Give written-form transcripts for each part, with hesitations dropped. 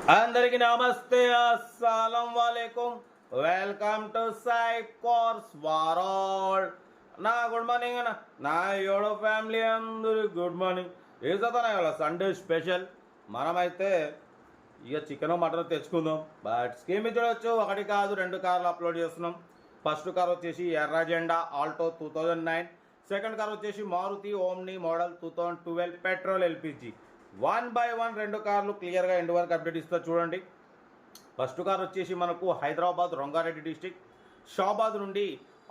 అందరికి నమస్తే, అస్సలం వాలేకుం. వెల్కమ్ టు సై కోర్స్ వరల్డ్. నా గుడ్ మార్నింగ్ అన్న, నా యోడో ఫ్యామిలీ అందరి గుడ్ మార్నింగ్. ఏ చదువునా కదా సండే స్పెషల్. మనమైతే ఇక చికెన్ మటన్ తెచ్చుకుందాం. బట్ స్కీమ్ చూడవచ్చు, ఒకటి కాదు రెండు కార్లు అప్లోడ్ చేస్తున్నాం. ఫస్ట్ కార్ వచ్చేసి ఎర్ర జెండా ఆల్టో 2009. సెకండ్ కార్ వచ్చేసి Maruti Omni model 2012 petrol LPG. 1/1 రెండు కార్లు క్లియర్గా ఎండ్ వరకు అప్డేట్ ఇస్తా చూడండి. ఫస్ట్ కార్ వచ్చేసి మనకు హైదరాబాద్ రంగారెడ్డి డిస్టిక్ షాబాద్ నుండి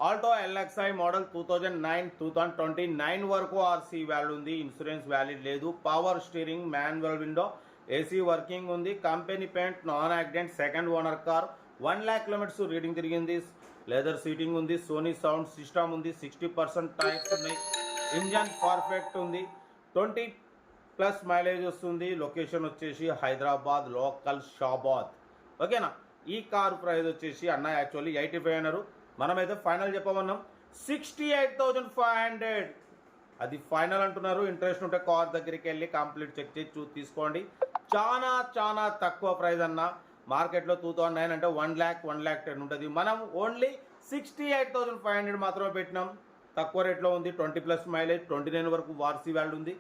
ఆల్టో ఎల్ఎక్స్ఐ మోడల్ 2009 వరకు ఆర్సీ వ్యాలిడ్ ఉంది. ఇన్సూరెన్స్ వ్యాలిడ్ లేదు. Power steering, manual window, AC working ఉంది. Company paint, non accident, second owner car. 1 lakh kilometres reading తిరిగింది. లెదర్ సీటింగ్ ఉంది. సోనీ సౌండ్ సిస్టమ్ ఉంది. 60% టైర్స్ ఉన్నాయి. ఇంజన్ పర్ఫెక్ట్ ఉంది. 20+ mileage వస్తుంది. లొకేషన్ వచ్చేసి హైదరాబాద్ లోకల్ షాబాద్. ఓకేనా. ఈ కారు ప్రైస్ వచ్చేసి అన్న యాక్చువల్లీ 85 అన్నారు. మనమైతే ఫైనల్ చెప్పమన్నాం 68,500. అది ఫైనల్ అంటున్నారు. ఇంట్రెస్ట్ ఉంటే కార్ దగ్గరికి వెళ్ళి కంప్లీట్ చెక్ చేసి తీసుకోండి. చాలా తక్కువ ప్రైస్ అన్న. మార్కెట్లో 2009 అంటే 1,10,10 ఉంటుంది. మనం ఓన్లీ 68,500 మాత్రమే పెట్టినాం. తక్కువ రేట్లో ఉంది. 20+ మైలేజ్, 29 వరకు వార్సీ వ్యాల్యూ ఉంది.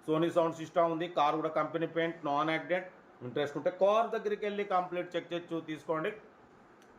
సోనీ సౌండ్ సిస్టమ్ ఉంది. కార్ కూడా company paint, non accident. Interest ఉంటే కార్ దగ్గరికి వెళ్ళి కంప్లీట్ చెక్ చేసి తీసుకోండి.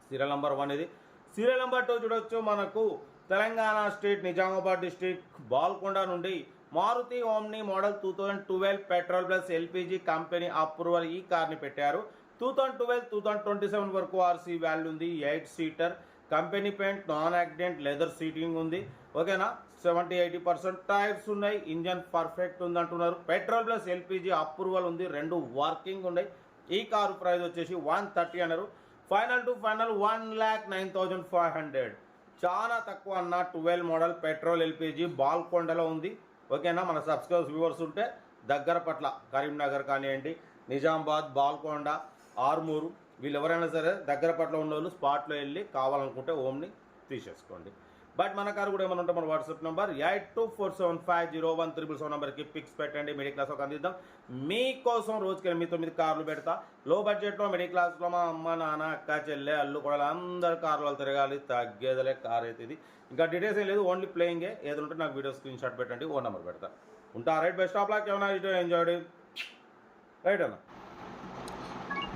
సీరియల్ నెంబర్ 1 ఇది. సీరియల్ నెంబర్ 2 చూడొచ్చు. మనకు తెలంగాణ స్టేట్ నిజామాబాద్ డిస్టిక్ బాల్కొండ నుండి Maruti Omni model 2012 petrol plus LPG company approval ఈ కార్ని పెట్టారు. 2012-2027 వరకు ఆర్సీ వాల్యూ ఉంది. 8 seater, company paint, non accident, leather seating ఉంది. ఓకేనా. 70-80% టైర్స్ ఉన్నాయి. ఇంజన్ పర్ఫెక్ట్ ఉంది అంటున్నారు. పెట్రోల్ ప్లస్ ఎల్పిజి అప్రూవల్ ఉంది. రెండు వర్కింగ్ ఉన్నాయి. ఈ కారు ప్రైస్ వచ్చేసి 130 అన్నారు. Final to final 1,09,500. చాలా తక్కువ అన్న. 12 మోడల్ పెట్రోల్ ఎల్పిజి బాల్కొండలో ఉంది. ఓకేనా. మన సబ్స్క్రైబర్స్ వ్యూవర్స్ ఉంటే దగ్గర పట్ల కరీంనగర్ కానివ్వండి, నిజామాబాద్, బాల్కొండ, ఆర్మూరు, వీళ్ళు ఎవరైనా సరే దగ్గర పట్ల ఉన్న వాళ్ళు స్పాట్లో వెళ్ళి కావాలనుకుంటే ఓమ్ని తీసేసుకోండి. బట్ మన కారు కూడా ఏమైనా ఉంటే మన వాట్సాప్ నెంబర్ 8247501377 నెంబర్కి పిక్స్ పెట్టండి. మిడిల్ క్లాస్ ఒక అందిద్దాం. మీకోసం రోజుకి 8-9 కార్లు పెడతా. లో బడ్జెట్లో మిడిల్ క్లాస్లో మా అమ్మ, నాన్న, అక్క, చెల్లె, అల్లు కూడా అందరు కార్లు తిరగాలి. తగ్గేదలే కార్ అయితే ఇది. ఇంకా డీటెయిల్స్ ఏం లేదు, ఓన్లీ ప్లేయింగే. ఏదో ఉంటే నాకు వీడియో స్క్రీన్ షాట్ పెట్టండి, ఓ నెంబర్ పెడతా. ఉంటా. రైట్. Best of luck. ఏమైనా వీడియో ఎంజాయ్డ్. రైట్ అన్న.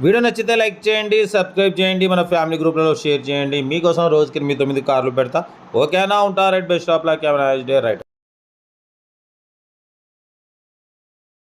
వీడియో నచ్చితే లైక్ చేయండి, సబ్స్క్రైబ్ చేయండి, మన ఫ్యామిలీ గ్రూప్లలో షేర్ చేయండి. మీకోసం రోజుకి 8-9 కార్లు పెడతా. ఓకేనా. ఉంటా. Right. Best of luck. Right.